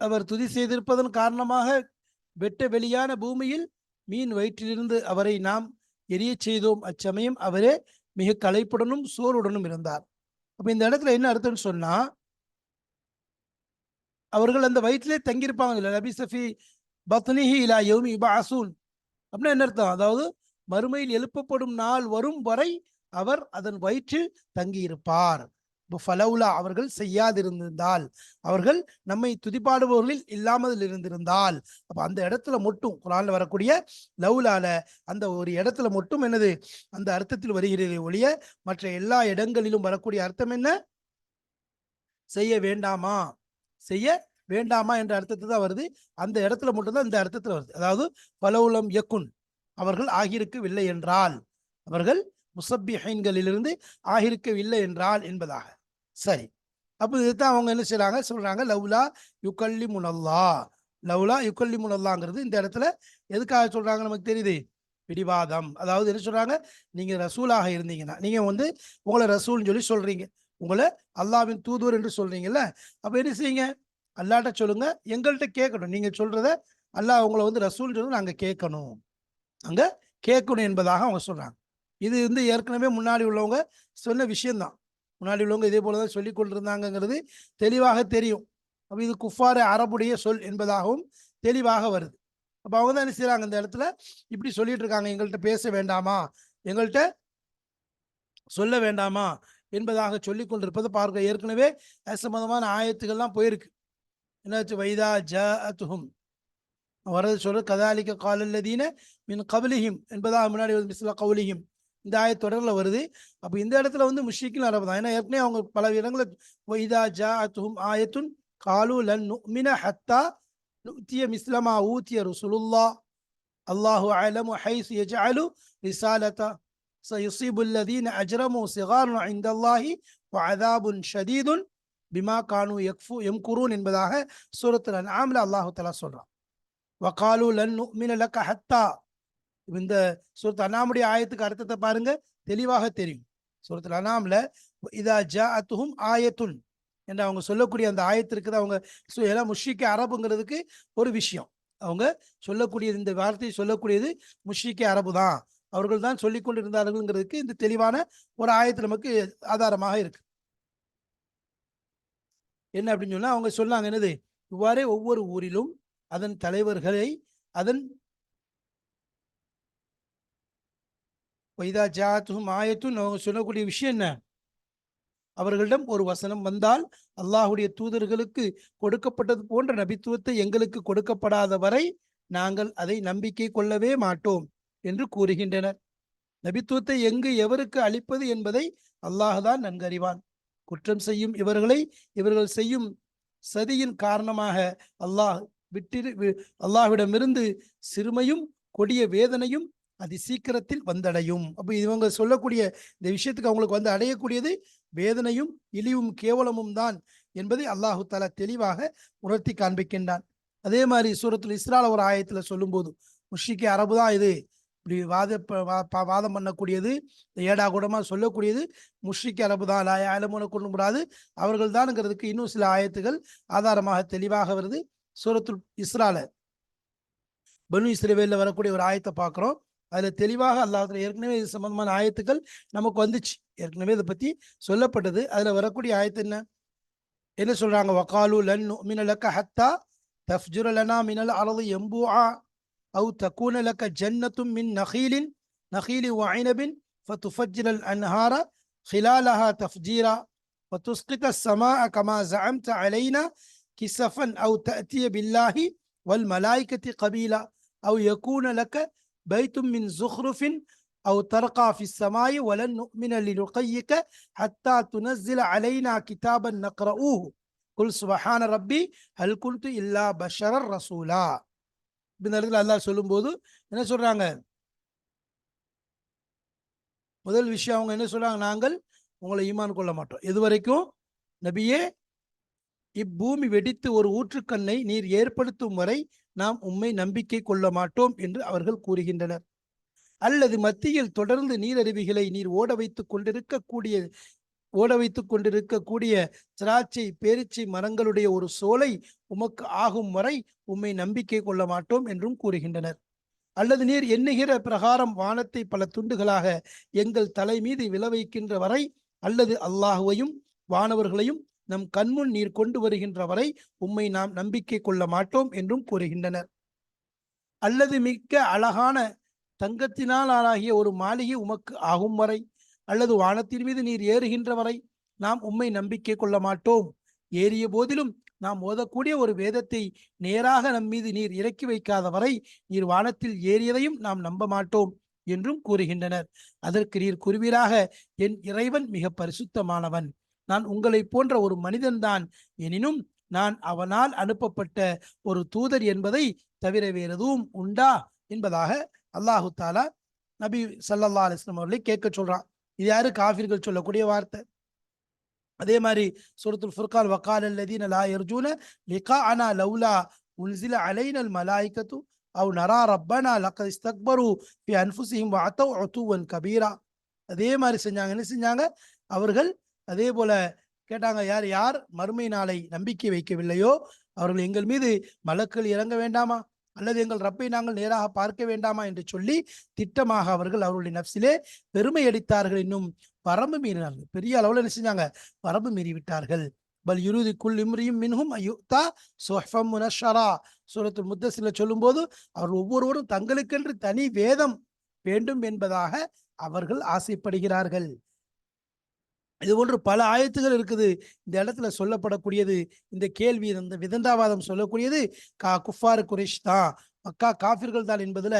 அவர் துதி செய்திருப்பதன் காரணமாக வெட்ட வெளியான பூமியில் மீன் வயிற்றிலிருந்து அவரை நாம் எரியச் செய்தோம். அச்சமயம் அவரே மிக களைப்புடனும் சோர்வுடனும் இருந்தார். அப்ப இந்த இடத்துல என்ன அர்த்தம்னு சொன்னா, அவர்கள் அந்த வயிற்றிலே தங்கியிருப்பாங்க. லபிஸஃபி பத்னிஹி இலா யௌமி யுபஅஸூன் அப்படின்னா என்ன அர்த்தம்? அதாவது மறுமையில் எழுப்பப்படும் நாள் வரும் வரை அவர் அதன் வயிற்றில் தங்கியிருப்பார். ஃபலவுலா அவர்கள் செய்யாதிருந்தால், அவர்கள் நம்மை துதிப்பாடுபவர்களில் இல்லாமல் இருந்திருந்தால். அப்ப அந்த இடத்துல மட்டும் குர்ஆன்ல வரக்கூடிய லவுலால அந்த ஒரு இடத்துல மட்டும் என்னது அந்த அர்த்தத்தில் வருகிறது ஒழிய மற்ற எல்லா இடங்களிலும் வரக்கூடிய அர்த்தம் என்ன? செய்ய வேண்டாமா, செய்ய வேண்டாமா என்ற அர்த்தத்தை தான் வருது. அந்த இடத்துல மட்டும்தான் இந்த அர்த்தத்தில் வருது. அதாவது பலவுலம் யக்குன், அவர்கள் ஆகியிருக்கவில்லை என்றால், அவர்கள் முசப்பிஹீன்களிலிருந்து ஆகியிருக்கவில்லை என்றால் என்பதாக. சரி, அப்போ இதுதான் அவங்க என்ன செய்றாங்க சொல்றாங்க, லவ்லா யுகல்லிமுனல்லாஹ். லவ்லா யுகல்லிமுனல்லாஹ்ங்கிறது இந்த இடத்துல எதுக்காக சொல்றாங்க நமக்கு தெரியுது? பிடிவாதம். அதாவது என்ன சொல்றாங்க, நீங்க ரசூலாக இருந்தீங்கன்னா, நீங்க வந்து உங்களை ரசூல்னு சொல்லி சொல்றீங்க, உங்களை அல்லாஹ்வின் தூதுவர் என்று சொல்றீங்கல்ல, அப்ப என்ன செய்யுங்க, அல்லாஹ்ட்ட சொல்லுங்க, எங்கள்கிட்ட கேட்கணும். நீங்க சொல்றத அல்லாஹ் உங்களை வந்து ரசூல் சொல்லி நாங்க கேட்கணும், அங்க கேட்கணும் என்பதாக அவங்க சொல்றாங்க. இது வந்து ஏற்கனவே முன்னாடி உள்ளவங்க சொன்ன விஷயம்தான். முன்னாடி உள்ளவங்க இதே போலதான் சொல்லி கொண்டிருந்தாங்கிறது தெளிவாக தெரியும். அப்ப இது குஃபார அரபுடைய சொல் என்பதாகவும் தெளிவாக வருது. அப்ப அவங்க தான் என்ன செய்யறாங்க, இந்த இடத்துல இப்படி சொல்லிட்டு இருக்காங்க, எங்கள்கிட்ட பேச வேண்டாமா, எங்கள்கிட்ட சொல்ல வேண்டாமா என்பதாக சொல்லி கொண்டிருப்பதை பார்க்க. ஏற்கனவே சம்பந்தமான ஆயத்துக்கள்லாம் போயிருக்கு. என்னாச்சு? வைதா ஜஅத்துஹும் வரது சொல்ற கதாலிக்க காலல்லதீன மின் கபலிஹிம் என்பதாக முன்னாடி மிஸ்ல கவுலிஹிம் இந்த ஆயத் தொடரில் வருது. அப்போ இந்த இடத்துல வந்து முஷ்ரிக்கின் அரபு தான். ஏன்னா ஏற்கனவே அவங்க பல இடங்களில் வைதா ஜஅத்துஹும் ஆயத்துன் காலு லன் நுமின ஹத்தா நுத்திய மிஸ்லமா ஊத்திய ருசுலுல்லாஹ் அல்லாஹு அலமு ஹைசு யஜஅலு ரிசாலதா சயுஸீபு அல்லதீன அஜ்ரமு சிகாருன் இன்தல்லாஹி வஅதாபுன் ஷதீதுன் பிமா கானு யம்குரூன் என்பதாக சூரத்துல் அன்ஆம்ல அல்லாஹ் தஆலா சொல்றான். வகாலு லன் நுமின லக ஹத்தா. இந்த சூரத் அன்ஆமுடைய ஆயத்துக்கு அர்த்தத்தை பாருங்க, தெளிவாக தெரியும். சூரத்துல் அன்ஆம்ல இதா ஜஅத்துஹும் ஆயத்துன் என்று அவங்க சொல்லக்கூடிய அந்த ஆயத்திற்கு அவங்க எல்லாம் முஷ்ரிக்க அரபுங்கிறதுக்கு ஒரு விஷயம். அவங்க சொல்லக்கூடியது, இந்த வார்த்தையை சொல்லக்கூடியது முஷ்ரிக்க அரபு தான், அவர்கள் தான் சொல்லிக் கொண்டிருந்தார்கள்ங்கிறதுக்கு இந்த தெளிவான ஒரு ஆயத்து நமக்கு ஆதாரமாக இருக்கு. என்ன அப்படின்னு சொன்னா அவங்க சொன்னாங்க என்னது, இவ்வாறே ஒவ்வொரு ஊரிலும் அதன் தலைவர்களை அதன் வைதா ஜாத்துஹும் ஆயத்துன் அவங்க சொல்லக்கூடிய விஷயம் என்ன, அவர்களிடம் ஒரு வசனம் வந்தால் அல்லாஹுடைய தூதர்களுக்கு கொடுக்கப்பட்டது போன்ற நபித்துவத்தை எங்களுக்கு கொடுக்கப்படாத வரை நாங்கள் அதை நம்பிக்கை கொள்ளவே மாட்டோம் என்று கூறுகின்றனர். நபித்துவத்தை எங்கு எவருக்கு அளிப்பது என்பதை அல்லாஹ்தான் நன்கறிவான். குற்றம் செய்யும் இவர்கள் செய்யும் சதியின் காரணமாக அல்லாஹ் அல்லாஹ்விடமிருந்து சிறுமையும் கொடிய வேதனையும் அதி சீக்கிரத்தில் வந்தடையும். அப்ப இவங்க சொல்லக்கூடிய இந்த விஷயத்துக்கு அவங்களுக்கு வந்து அடையக்கூடியது வேதனையும் இழிவும் கேவலமும் தான் என்பதை அல்லாஹு தாலா தெளிவாக உணர்த்தி காண்பிக்கின்றான். அதே மாதிரி சூரத்துல் இஸ்ரால ஒரு ஆயத்துல சொல்லும்போது முஷ்ரிக்கே அரபு தான் இது இப்படி வாதம் பண்ணக்கூடியது, ஏடாகூடமா சொல்லக்கூடியது முஷ்ரிக் அரபு தான், லாயாலமுன கொண்டு கூடாது அவர்கள் தான்ங்கிறதுக்கு இன்னும் சில ஆயத்துகள் ஆதாரமாக தெளிவாக வருது. சூரத்துல் இஸ்ரால பனு இஸ்ரவேல்ல வரக்கூடிய ஒரு ஆயத்தை பார்க்கிறோம். அதுல தெளிவாக அல்லாஹ் ஏற்கனவே இது சம்பந்தமான ஆயத்துக்கள் நமக்கு வந்துச்சு, ஏற்கனவே இதை பத்தி சொல்லப்பட்டது. அதுல வரக்கூடிய ஆயத்து என்ன சொல்றாங்க? வகாலு லன் நுமின லக ஹத்தா தஃப்ஜுர லனா மினல் அர்தி யம்பூஆ أو تكون لك جنة من نخيل وعنب فتفجر الأنهار خلالها تفجيرا وتسقط السماء كما زعمت علينا كسفا أو تأتي بالله والملائكة قبيلا أو يكون لك بيت من زخرف أو ترقى في السماء ولن نؤمن لرقيك حتى تنزل علينا كتابا نقرؤه قل سبحان ربي هل كنت إلا بشرا رسولا. இந்த இடத்துல அல்லாஹ் சொல்லும் போது என்ன சொல்றாங்க? முதல் விஷயம் அவங்க என்ன சொல்றாங்க? நாங்கள் உங்களை ஈமான் கொள்ள மாட்டோம். எதுவரைக்கும் நபியே இப்பூமி வெடித்து ஒரு ஊற்றுக்கண்ணை நீர் ஏற்படுத்தும் வரை நாம் உம்மை நம்பிக்கை கொள்ள மாட்டோம் என்று அவர்கள் கூறுகின்றனர். அல்லது மத்தியில் தொடர்ந்து நீரருவிகளை நீர் ஓட வைத்துக் கொண்டிருக்கக்கூடிய திராட்சை பேரிச்சை மரங்களுடைய ஒரு சோலை உமக்கு ஆகும் வரை உம்மை நம்பிக்கை கொள்ள மாட்டோம் என்றும் கூறுகின்றனர். அல்லது நீர் எண்ணுகிற பிரகாரம் வானத்தை பல துண்டுகளாக எங்கள் தலை மீது விளைவிக்கின்ற வரை, அல்லது அல்லாஹுவையும் வானவர்களையும் நம் கண்முன் நீர் கொண்டு வருகின்ற வரை உம்மை நாம் நம்பிக்கை கொள்ள மாட்டோம் என்றும் கூறுகின்றனர். அல்லது மிக்க அழகான தங்கத்தினால் ஆளாகிய ஒரு மாளிகை உமக்கு ஆகும் வரை, அல்லது வானத்தின் மீது நீர் ஏறுகின்ற வரை நாம் உம்மை நம்பிக்கை கொள்ள மாட்டோம். ஏறிய போதிலும் நாம் ஓதக்கூடிய ஒரு வேதத்தை நேராக நம் மீது நீர் இறக்கி வைக்காத வரை நீர் வானத்தில் ஏறியதையும் நாம் நம்ப மாட்டோம் என்றும் கூறுகின்றனர். அதற்கு நீர் கூறுவீராக, என் இறைவன் மிக பரிசுத்தமானவன், நான் உங்களை போன்ற ஒரு மனிதன்தான், எனினும் நான் அவனால் அனுப்பப்பட்ட ஒரு தூதர் என்பதை தவிர வேறு எதுவும் உண்டா என்பதாக அல்லாஹு தாலா நபி ஸல்லல்லாஹு அலைஹி வஸல்லம் அவர்களை கேட்க சொல்றான். இது யாரு? காஃபிர்கள் சொல்லக்கூடிய வார்த்தை. அதே மாதிரி சூரத்துல் ஃபுர்கான் வகால அல்லதீன லா யர்ஜூன லிகாஅனா லௌலா உன்ஸில அலைனல் மலாயிகத்து அவ் நரா ரப்பனா லகத் இஸ்தக்பரு ஃபி அன்ஃபுஸிஹிம் வஅதவ் உதுவன் கபீரா. அதே மாதிரி செஞ்சாங்க. என்ன செஞ்சாங்க? அவர்கள் அதே போல கேட்டாங்க, யார் யார் மறுமை நாளை நம்பிக்கை வைக்கவில்லையோ அவர்கள் எங்கள் மீது மலக்கள் இறங்க வேண்டாமா, அல்லது எங்கள் ரப்பை நாங்கள் நேராக பார்க்க வேண்டாமா என்று சொல்லி திட்டமாக அவர்கள் அவருடைய நப்சிலே பெருமை அடித்தார்கள், இன்னும் வரம்பு மீறினார்கள். பெரிய அளவில் என்ன செஞ்சாங்க? வரம்பு மீறி விட்டார்கள். பல் யுருதி குல் இம்ரியும் மின்ஹும் அயுக்தா சுஹ்ஃபம் முனஷ்ஷரா சூரத்துல் முத்தஸில சொல்லும் போது அவர்கள் ஒவ்வொருவரும் தங்களுக்கென்று தனி வேதம் வேண்டும் என்பதாக அவர்கள் ஆசைப்படுகிறார்கள். இது போன்று பல ஆயத்துகள் இருக்குது. இந்த இடத்துல சொல்லப்படக்கூடியது இந்த கேள்வி, இந்த விதண்டாவாதம் சொல்லக்கூடியது குஃபார் குறைஷ் தான், மக்கா காஃபிர்கள் தான் என்பதுல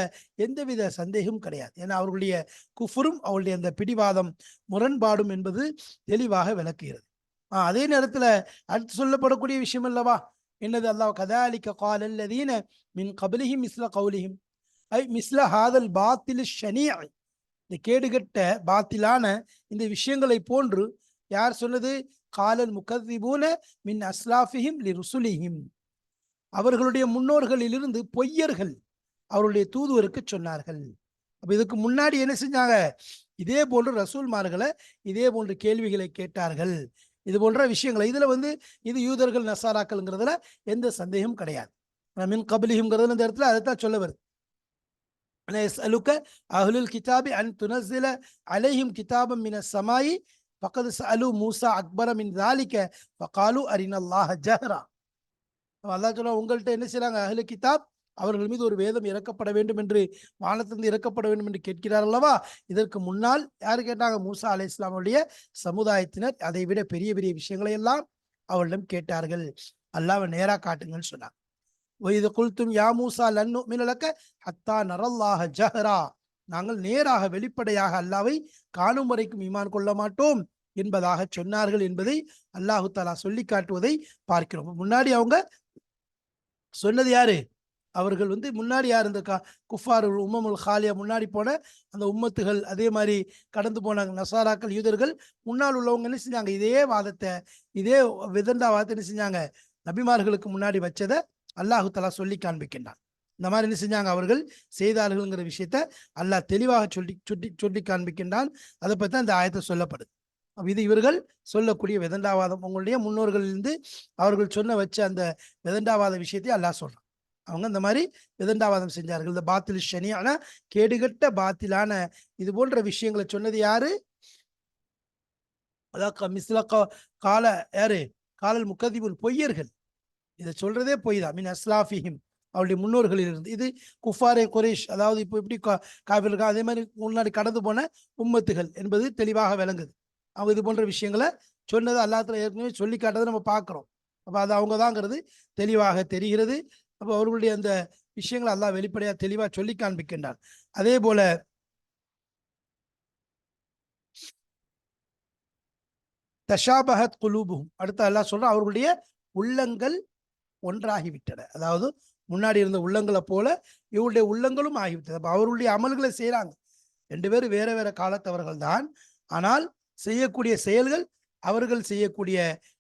எந்தவித சந்தேகமும் கிடையாது. ஏன்னா அவர்களுடைய குஃபுரும் அவருடைய அந்த பிடிவாதம் முரண்பாடும் என்பது தெளிவாக விளக்குகிறது. அதே நேரத்துல அடுத்து சொல்லப்படக்கூடிய விஷயம் அல்லவா என்னது? அல்லாஹ் கதாலிக கால அல்லதீன மின் கப்லிஹிம் மிஸ்ல கௌலிஹிம் ஐ மிஸ்ல ஹாதல் பாத்தில் ஷனீஅ, இந்த கேடுகட்ட பாத்திலான இந்த விஷயங்களை போன்று யார் சொன்னது? காலல் முகதிபூன மின் அஸ்லாஃபிஹிம் லிருசுலிஹிம், அவர்களுடைய முன்னோர்களிலிருந்து பொய்யர்கள் அவருடைய தூதுவருக்கு சொன்னார்கள். அப்ப இதுக்கு முன்னாடி என்ன செஞ்சாங்க? இதே போன்று ரசூல்மார்களை இதே போன்று கேள்விகளை கேட்டார்கள், இது போன்ற விஷயங்களை. இதுல இது யூதர்கள் நசாராக்கள்ங்கிறதுல எந்த சந்தேகம் கிடையாது. மின் கபிலிஹிம்ங்கிறது இந்த இடத்துல அதைத்தான் சொல்ல வருது. يسألك أهل الكتاب أن تنزل عليهم كتابا من السماء فقد سألوا موسى أكبر من ذلك فقالوا أرنا الله جهرا. அல்லாஹ் சொல்ல, உங்கள்கிட்ட என்ன செய்றாங்க? அஹ்லு கிதாப் அவர்கள் மீது ஒரு வேதம் இறக்கப்பட வேண்டும் என்று, வானத்திலிருந்து இறக்கப்பட வேண்டும் என்று கேட்கிறார் அல்லவா? இதற்கு முன்னால் யாரு கேட்டாங்க? மூசா அலைஹிஸ்ஸலாமுடைய சமுதாயத்தினர் அதை விட பெரிய பெரிய விஷயங்களை எல்லாம் அவளிடம் கேட்டார்கள். அல்லாஹ் நேரா காட்டுங்கன்னு சொன்னாங்க. வைது குல்தும் யா மூசா லன் நுமின லக ஹத்தா நரல்லாஹ ஜஹரா, நாங்கள் நேராக வெளிப்படையாக அல்லாவை காணும் வரைக்கும் ஈமான் கொள்ள மாட்டோம் என்பதாக சொன்னார்கள் என்பதை அல்லாஹு தஆலா சொல்லி காட்டுவதை பார்க்கிறோம். முன்னாடி அவங்க சொன்னது யாரு? அவர்கள் முன்னாடி யார்? இந்த குஃபார் உம்மமுல் ஹாலியா, முன்னாடி போன அந்த உம்மத்துகள், அதே மாதிரி கடந்து போன நசாராக்கள், யூதர்கள், முன்னால் உள்ளவங்க என்ன செஞ்சாங்க? இதே வாதத்தை, இதே விதண்டாவாதத்தை என்ன செஞ்சாங்க? நபிமார்களுக்கு முன்னாடி வச்சதை அல்லாஹு தஆலா சொல்லி காண்பிக்கின்றான். இந்த மாதிரி என்ன செஞ்சாங்க? அவர்கள் செய்தார்கள்ங்கிற விஷயத்த அல்லாஹ் தெளிவாக சொல்லி காண்பிக்கின்றான். அதை பற்றி அந்த ஆயத்தை சொல்லப்படுது. இது இவர்கள் சொல்லக்கூடிய விதண்டாவாதம். உங்களுடைய முன்னோர்களிலிருந்து அவர்கள் வச்ச அந்த விதண்டாவாத விஷயத்தை அல்லாஹ் சொல்றான். அவங்க இந்த மாதிரி விதண்டாவாதம் செஞ்சார்கள். இந்த பாத்தில் ஷனியான, கேடுகட்ட பாத்திலான இது போன்ற விஷயங்களை சொன்னது யாரு? அதான் மிஸ்ல கால யாரு? காலல் முக்கதிபுல், பொய்யர்கள். இதை சொல்றதே பொய் தான். மின் அஸ்லாஃபிஹிம், அவருடைய முன்னோர்களில் இருந்து. இது குஃபாரே குரேஷ், அதாவது இப்போ எப்படி காபிர்கள், அதே மாதிரி முன்னாடி கடந்து போன உம்மத்துகள் என்பது தெளிவாக விளங்குது. அவங்க இது போன்ற விஷயங்களை சொன்னது அல்லாஹ் ஏற்கனவே சொல்லி காட்டதை நம்ம பார்க்கிறோம். அப்போ அது அவங்க தாங்கிறது தெளிவாக தெரிகிறது. அப்போ அவர்களுடைய அந்த விஷயங்களை அல்லாஹ் வெளிப்படையாக தெளிவாக சொல்லி காண்பிக்கின்றான். அதே போல தஷாபஹத் குலூபுஹும், அடுத்து அல்லாஹ் சொல்றான் அவர்களுடைய உள்ளங்கள் ஒன்றாகிவிட்டன. அதாவது முன்னாடி இருந்த உள்ளங்களை போல இவருடைய உள்ளங்களும் ஆகிவிட்டது. அப்போ அவர்களுடைய அமல்களை செய்யறாங்க. ரெண்டு பேரும் வேற வேற காலத்தவர்கள் தான், ஆனால் செய்யக்கூடிய செயல்கள், அவர்கள் செய்யக்கூடிய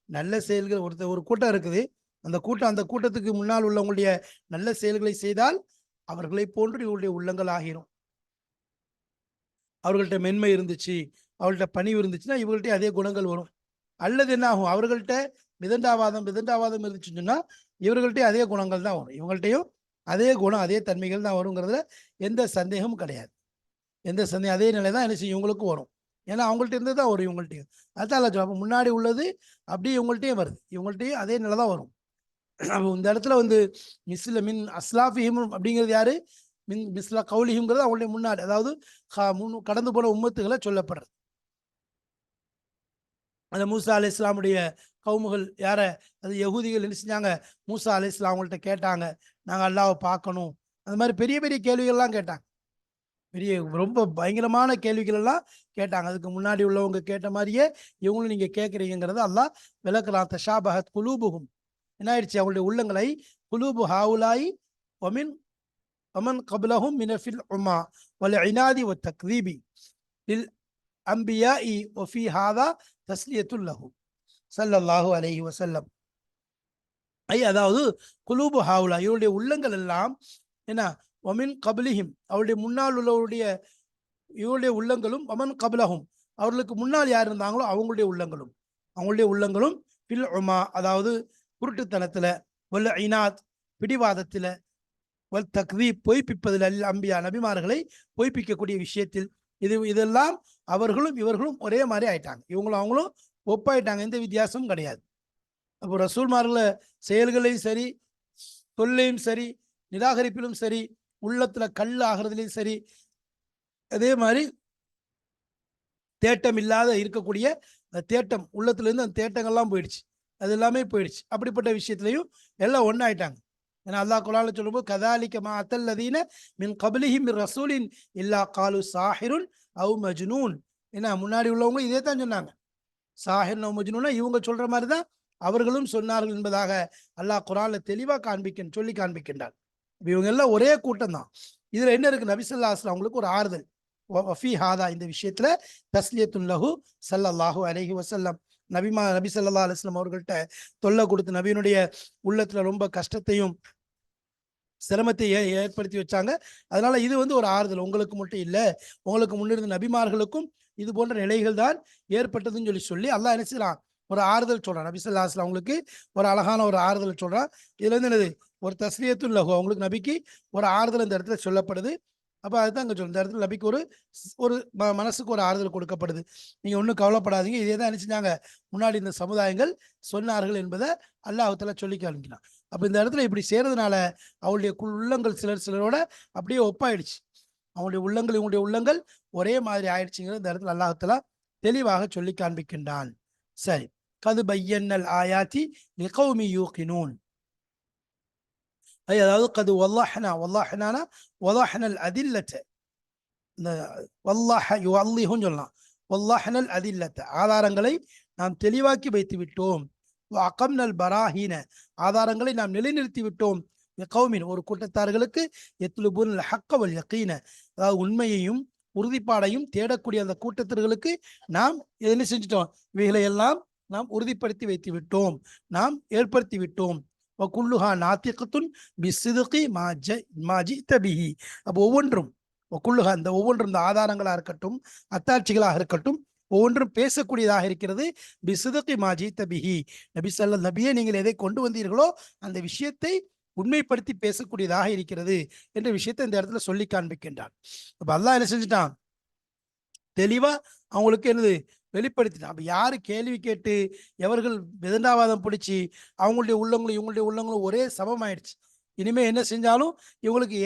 நல்ல செயல்கள், ஒரு கூட்டம் இருக்குது. அந்த கூட்டத்துக்கு முன்னால் உள்ளவங்களுடைய நல்ல செயல்களை செய்தால் அவர்களை போன்று இவருடைய உள்ளங்கள் ஆகிரும். அவர்கள்ட்ட மென்மை இருந்துச்சு, அவர்கள்ட்ட பணிவு இருந்துச்சுன்னா இவர்கள்ட்ட அதே குணங்கள் வரும். அல்லது என்ன ஆகும்? அவர்கள்ட்ட விதண்டாவாதம் இருந்துச்சுன்னு சொன்னா இவர்கள்ட்ட அதே குணங்கள் தான் வரும். இவங்கள்ட்டையும் அதே குணம், அதே தன்மைகள் தான் வருங்கிறதுல எந்த சந்தேகமும் கிடையாது. அதே நிலை தான் என்ன செய்யும்? இவங்களுக்கும் வரும். ஏன்னா அவங்கள்ட்ட இருந்து தான் வரும் இவங்கள்ட்டையும். அதான் முன்னாடி உள்ளது அப்படியே இவங்கள்ட்டையும் வருது, இவங்கள்ட்டையும் அதே நிலை தான் வரும். இந்த இடத்துல மிஸ்ல மின் அஸ்லாஃபிஹிம் அப்படிங்கிறது யாரு? மிஸ்ல கௌலிஹிம்ங்கிறது அவங்களுடைய முன்னாடி, அதாவது கடந்து போன உம்மத்துகளை சொல்லப்படுறது. அந்த மூசா அலை இஸ்லாமுடைய கவுமுகள் யார? அது யகூதிகள் என்ன செஞ்சாங்க? மூசா அலை இஸ்லாம் அவங்கள்ட்ட கேட்டாங்க, நாங்கள் அல்லாவை பார்க்கணும். அந்த மாதிரி பெரிய பெரிய கேள்விகள்லாம் கேட்டாங்க. பெரிய ரொம்ப பயங்கரமான கேள்விகள் எல்லாம் கேட்டாங்க. அதுக்கு முன்னாடி உள்ளவங்க கேட்ட மாதிரியே இவங்களும் நீங்க கேட்குறீங்கிறத அல்லாஹ் விளக்குறான். தஷாபஹத் குலூபுஹும், என்ன ஆயிடுச்சு? அவங்களுடைய உள்ளங்களை குலூபு ஹாவுலாய் ஒமின் ஒமன் கபுலஹும் மினஃபில் உமா வல் இனாதி வ தக்தீபி லில் அம்பியாஇ வ ஃபீ ஹாதா தஸ்லியத்துல் லஹு ஸல்லல்லாஹு அலைஹி வஸல்லம். அதாவது குலூபு ஹாவுலா, இவருடைய உள்ளங்கள் எல்லாம் என்ன? ஒமின் கபுலிஹிம், அவருடைய முன்னால் உள்ளவருடைய இவருடைய உள்ளங்களும், ஒமன் கபுலஹும், அவர்களுக்கு முன்னால் யார் இருந்தாங்களோ அவங்களுடைய உள்ளங்களும் ஃபில் உமா, அதாவது குருட்டுத்தனத்துல, வல் இனாத் பிடிவாதத்துல, வல் தக்தீப் பொய்ப்பிப்பதில், அல் அம்பியா நபிமார்களை பொய்ப்பிக்கக்கூடிய விஷயத்தில், இதெல்லாம் அவர்களும் இவர்களும் ஒரே மாதிரி ஆயிட்டாங்க. இவங்களும் அவங்களும் ஒப்பாயிட்டாங்க, எந்த வித்தியாசமும் கிடையாது. அப்போ ரசூல்மார்களை செயல்களையும் சரி, சொல்லையும் சரி, நிராகரிப்பிலும் சரி, உள்ளத்துல கல் ஆகிறதுலையும் சரி, அதே மாதிரி தேட்டம் இல்லாத இருக்கக்கூடிய அந்த தேட்டம், உள்ளத்துல இருந்து அந்த தேட்டங்கள்லாம் போயிடுச்சு, அது எல்லாமே போயிடுச்சு. அப்படிப்பட்ட விஷயத்திலையும் எல்லாம் ஒன்னாயிட்டாங்க. ஏன்னா அல்லாஹ் குர்ஆன்ல சொல்லும்போது கதாலிக மா அத்தல்லதீன மின் கப்லிஹிம் மிர் ரசூலின் இல்லா காலு சாஹிருன் அவ் மஜ்னூன். ஏன்னா முன்னாடி உள்ளவங்க இதே தான் சொன்னாங்க, சாஹிர் அவ் மஜ்னூனா இவங்க சொல்ற மாதிரி தான் அவர்களும் சொன்னார்கள் என்பதாக அல்லாஹ் குர்ஆன்ல தெளிவா சொல்லி காண்பிக்கின்றார். இவங்க எல்லாம் ஒரே கூட்டம் தான். இதுல என்ன இருக்கு? நபி ஸல்லல்லாஹு அலைஹி வஸல்லம் அவங்களுக்கு ஒரு ஆறுதல். வஃபி ஹாதா, இந்த விஷயத்துல தஸ்லியத்துன் லஹு ஸல்லல்லாஹு அலைஹி வஸல்லம். நபி ஸல்லல்லாஹு அலைஹி வஸல்லம் அவர்கள்ட்ட தொல்லை கொடுத்து நபியினுடைய உள்ளத்துல ரொம்ப கஷ்டத்தையும் சிரமத்தை ஏற்படுத்தி வச்சாங்க. அதனால இது ஒரு ஆறுதல். உங்களுக்கு மட்டும் இல்லை, உங்களுக்கு முன்னிருந்த நபிமார்களுக்கும் இது போன்ற நிலைகள் தான் ஏற்பட்டதுன்னு சொல்லி அல்லாஹ் என்ன செய்யலாம்? ஒரு ஆறுதல் சொல்றான். நபி ஸல்லல்லாஹு அலைஹி வஸல்லம் அவங்களுக்கு ஒரு அழகான ஒரு ஆறுதல் சொல்றான். இதுல என்னது? ஒரு தஸ்லியத்துல் லஹு, அவங்களுக்கு நபிக்கு ஒரு ஆறுதல் இந்த இடத்துல சொல்லப்படுது. அப்போ அதுதான் அங்கே சொல்லுங்க, இந்த இடத்துல நபிக்கு ஒரு மனசுக்கு ஒரு ஆறுதல் கொடுக்கப்படுது. நீங்கள் ஒன்றும் கவலைப்படாதீங்க, இதே தான் நினைச்சாங்க முன்னாடி இந்த சமுதாயங்கள் சொன்னார்கள் என்பதை அல்லாஹ் தஆலா சொல்லி காண்பிக்கிறான். அப்ப இந்த இடத்துல இப்படி செய்யறதுனால அவளுடைய உள்ளங்கள் சிலரோட அப்படியே ஒப்பாயிடுச்சு. அவங்களுடைய உள்ளங்கள் இவங்களுடைய உள்ளங்கள் ஒரே மாதிரி ஆயிடுச்சுங்கிறது இந்த இடத்துல அல்லாஹ் தஆலா தெளிவாக சொல்லி காண்பிக்கின்றான். சரி, கது பையன்னல் ஆயாத்தி லிகௌமி யூகினூன். அதாவது கது வல்லாஹ்னா வல்லாஹ்னல் அதில்லத. இந்த வல்லாஹ யுவல்லிஹுன்னு சொல்லலாம். வல்லாஹ்னல் அதில்லத, ஆதாரங்களை நாம் தெளிவாக்கி வைத்து விட்டோம். அகம்னல் பராஹீன, ஆதாரங்களை நாம் நிலைநிறுத்தி விட்டோம். கௌமின், ஒரு கூட்டத்தார்களுக்கு எத்லுபுன் ஹக்க வல் யகீன, அதாவது உண்மையையும் உறுதிப்பாடையும் தேடக்கூடிய அந்த கூட்டத்திற்கு நாம் என்ன செஞ்சிட்டோம், இவைகளை எல்லாம் நாம் உறுதிப்படுத்தி வைத்து விட்டோம், நாம் ஏற்படுத்தி விட்டோம். வகுல்லுஹா நாத்திகத்துன் பிஸ்ஸிதுகி மா ஜித பிஹி. அப்போ ஒவ்வொன்றும் வகுல்லுஹா, இந்த ஒவ்வொன்றும், இந்த ஆதாரங்களாக இருக்கட்டும், அத்தாட்சிகளாக இருக்கட்டும், ஒவ்வொன்றும் பேசக்கூடியதாக இருக்கிறது. பிஸ்ஸிதுகி மா ஜித பிஹி, நபியே நீங்கள் எதை கொண்டு வந்தீர்களோ அந்த விஷயத்தை உண்மைப்படுத்தி பேசக்கூடியதாக இருக்கிறது என்ற விஷயத்தை இந்த இடத்துல சொல்லி காண்பிக்கின்றான். அப்ப அல்லாஹ் என்ன செஞ்சுட்டான், தெளிவா அவங்களுக்கு என்னது வெளிப்படுத்தினான். அப்ப யாரு கேள்வி கேட்டு எவர்கள் விதண்டாவாதம் பிடிச்சி அவங்களுடைய உள்ளங்களும் இவங்களுடைய உள்ளங்களும் ஒரே சமமாயிடுச்சு, இனிமே என்ன செஞ்சாலும் இவங்களுக்கு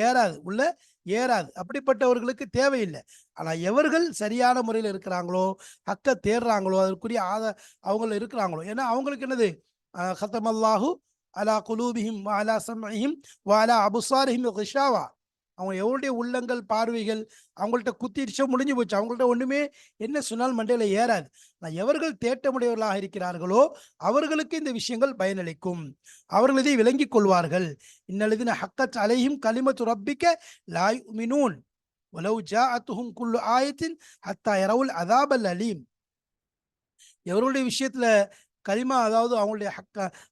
ஏறாது. அப்படிப்பட்டவர்களுக்கு தேவையில்லை. ஆனா எவர்கள் சரியான முறையில் இருக்கிறாங்களோ, ஹக்க தேடுறாங்களோ, அதற்குரிய அவங்க இருக்கிறாங்களோ, ஏன்னா அவங்களுக்கு என்னது, ஹத்தமல்லாஹு அலா குலூபிஹிம் வ அலா சம்இஹிம் வ அலா அபுசாரிஹிம் கிஷாவா. அவங்க எவருடைய உள்ளங்கள் பார்வைகள் அவங்கள்ட்ட குத்திடுச்சோ முடிஞ்சு போச்சு, அவங்கள்ட்ட ஒண்ணுமே என்ன சொன்னால் மண்டையில ஏறாது. நான் எவர்கள் தேட்டமுடையவர்களாக இருக்கிறார்களோ அவர்களுக்கு இந்த விஷயங்கள் பயனளிக்கும், அவர்கள் இதை விளங்கிக் கொள்வார்கள். இன்னல்லதீன ஹக்கத் அலைஹிம் கலிமத்து ரப்பிக்க லா யுமினூன் வலவ் ஜாஅத்துஹும் குல்லு ஆயத்தின் ஹத்தா யரவுல் அஸாபல் அலீம். எவருடைய விஷயத்துல கலிமா, அதாவது அவங்களுடைய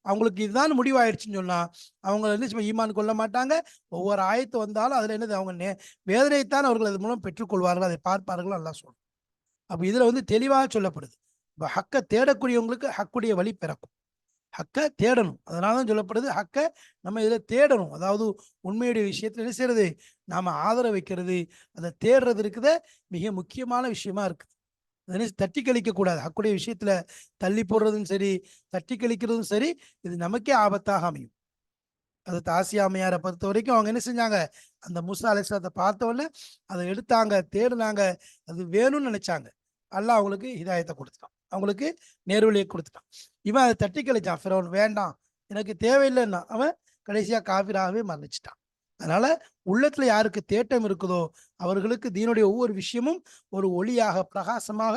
அவங்களுக்கு இதுதான் முடிவாயிடுச்சுன்னு சொன்னா அவங்க என்ன ஈமான் கொள்ள மாட்டாங்க. ஒவ்வொரு ஆயத்து வந்தாலும் அதுல என்னது, அவங்க வேதனைத்தான் அவர்கள் அது மூலம் பெற்றுக்கொள்வார்கள், அதை பார்ப்பார்கள் அல்லாஹ் சொல்றோம். அப்ப இதுல தெளிவாக சொல்லப்படுது, இப்ப ஹக்க தேடக்கூடியவங்களுக்கு ஹக்குடைய வழி பிறக்கும். ஹக்க தேடணும், அதனாலதான் சொல்லப்படுது ஹக்க நம்ம இதுல தேடணும். அதாவது உண்மையுடைய விஷயத்துல என்ன செய்யறது, நாம ஆதரவு வைக்கிறது, அதை தேடுறது இருக்குத மிக முக்கியமான விஷயமா இருக்கு. தட்டி கழிக்க கூடாது. ஹக்குடைய விஷயத்துல தள்ளி போடுறதும் சரி, தட்டி கழிக்கிறதும் சரி, இது நமக்கே ஆபத்தாக அமையும். அது ஆசியா அம்மையாரை பொறுத்த வரைக்கும் அவங்க என்ன செஞ்சாங்க, அந்த மூசா அலைஹிஸ்ஸலாத்தை பார்த்த உடனே அதை எடுத்தாங்க, தேடுனாங்க, அது வேணும்னு நினைச்சாங்க. அல்லாஹ் அவங்களுக்கு ஹிதாயத்தை கொடுத்துட்டான், அவங்களுக்கு நேர்வழியை கொடுத்துட்டான். இவன் அதை தட்டி கழிச்சான், ஃபிரௌன் வேண்டாம் எனக்கு தேவையில்லைன்னா அவன் கடைசியா காஃபிராகவே மரணிச்சிட்டான். அதனால உள்ளத்துல யாருக்கு தேட்டம் இருக்குதோ அவர்களுக்கு தீனுடைய ஒவ்வொரு விஷயமும் ஒரு ஒளியாக பிரகாசமாக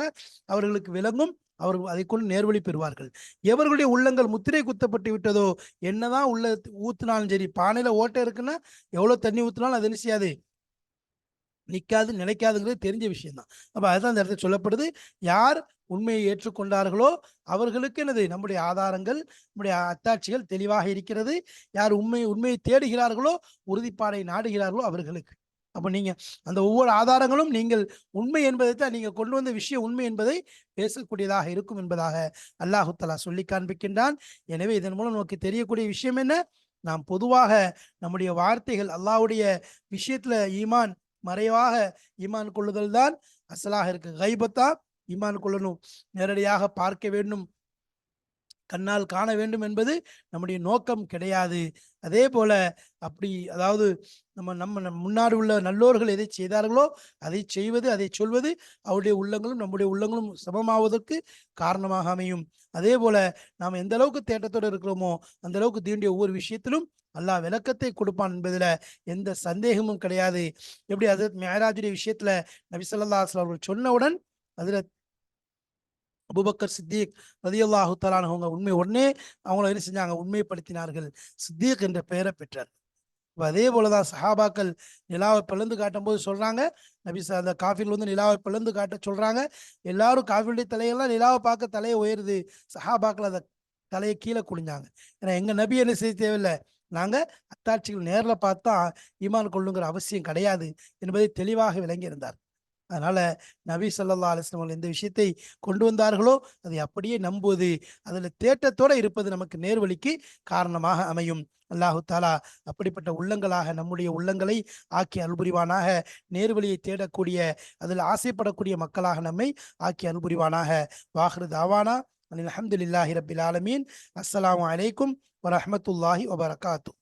அவர்களுக்கு விளங்கும், அவர்கள் அதை கொண்டு நேர்வழி பெறுவார்கள். எவர்களுடைய உள்ளங்கள் முத்திரை குத்தப்பட்டு விட்டதோ, என்னதான் உள்ள ஊத்துனாலும் சரி, பானையில ஓட்டை இருக்குன்னா எவ்வளவு தண்ணி ஊத்தினாலும் அது என்ன செய்யாது, நிக்காது, நிலைக்காதுங்கிறது தெரிஞ்ச விஷயம் தான். அப்ப அதுதான் அந்த இடத்துல சொல்லப்படுது, யார் உண்மையை ஏற்றுக்கொண்டார்களோ அவர்களுக்கு என்னது, நம்முடைய ஆதாரங்கள், நம்முடைய அத்தாட்சிகள் தெளிவாக இருக்கிறது. யார் உண்மையை தேடுகிறார்களோ, உறுதிப்பாடை நாடுகிறார்களோ அவர்களுக்கு. அப்ப நீங்க அந்த ஒவ்வொரு ஆதாரங்களும் நீங்கள் உண்மை என்பதை தான், நீங்க கொண்டு வந்த விஷயம் உண்மை என்பதை பேசக்கூடியதாக இருக்கும் என்பதாக அல்லாஹு தஆலா சொல்லி காண்பிக்கின்றான். எனவே இதன் மூலம் நமக்கு தெரியக்கூடிய விஷயம் என்ன, நாம் பொதுவாக நம்முடைய வார்த்தைகள் அல்லாஹ்வுடைய விஷயத்துல ஈமான், மறைவாக ஈமான் கொள்ளுதல் தான் அசலாக இருக்கு. கைபத்தா ஈமான் கொள்ளணும், நேரடியாக பார்க்க வேண்டும், கண்ணால் காண வேண்டும் என்பது நம்முடைய நோக்கம் கிடையாது. அதே போல அப்படி, அதாவது நம்ம முன்னாடி உள்ள நல்லோர்கள் எதை செய்தார்களோ அதை செய்வது, அதை சொல்வது அவருடைய உள்ளங்களும் நம்முடைய உள்ளங்களும் சமமாவதற்கு காரணமாக அமையும். அதே போல நாம் எந்த அளவுக்கு தேட்டத்தோடு இருக்கிறோமோ அந்த அளவுக்கு தீண்டிய ஒவ்வொரு விஷயத்திலும் அல்லாஹ் விளக்கத்தை கொடுப்பான் என்பதுல எந்த சந்தேகமும் கிடையாது. எப்படி ஹஜ்ரத் மிஅராஜுடைய விஷயத்துல நபி ஸல்லல்லாஹு அலைஹி வஸல்லம் அவர்கள் சொன்னவுடன் அதுல அபூபக்கர் சித்திக் ரலியல்லாஹு தஆலா அன்ஹு அவங்க உடனே அவங்கள என்ன செஞ்சாங்க, உண்மைப்படுத்தினார்கள், சித்திக் என்ற பெயரை பெற்றார். அதே போலதான் சஹாபாக்கள் நிலாவை பிளந்து காட்டும் போது சொல்றாங்க, அந்த காஃபில் நிலாவை பிளந்து காட்ட சொல்றாங்க, எல்லாரும் காஃபிலுடைய தலையெல்லாம் நிலாவை பார்க்க தலையை உயருது, சஹாபாக்கள் அதை தலையை கீழே குனிஞ்சாங்க. ஏன்னா எங்க நபி என்ன செய்ய தேவையில்லை, நாங்க அத்தாட்சிகள் நேர்ல பார்த்தா ஈமான் கொள்ளுங்கிற அவசியம் கிடையாது என்பதை தெளிவாக விளங்கி இருந்தார். அதனால நபி ஸல்லல்லாஹு அலைஹி வஸல்லம் எந்த விஷயத்தை கொண்டு வந்தார்களோ அதை அப்படியே நம்புவது, அதுல தேட்டத்தோட இருப்பது நமக்கு நேர்வழிக்கு காரணமாக அமையும். அல்லாஹு தாலா அப்படிப்பட்ட உள்ளங்களாக நம்முடைய உள்ளங்களை ஆக்கி அருள்புரிவானாக. நேர்வழியை தேடக்கூடிய, அதில் ஆசைப்படக்கூடிய மக்களாக நம்மை ஆக்கி அருள்புரிவானாக. வாஹிரு தாவானா அல்ஹம்துலில்லாஹி ரப்பில் ஆலமீன். அஸ்ஸலாமு அலைக்கும் வரஹ்மத்துல்லாஹி வபரகாத்துஹு.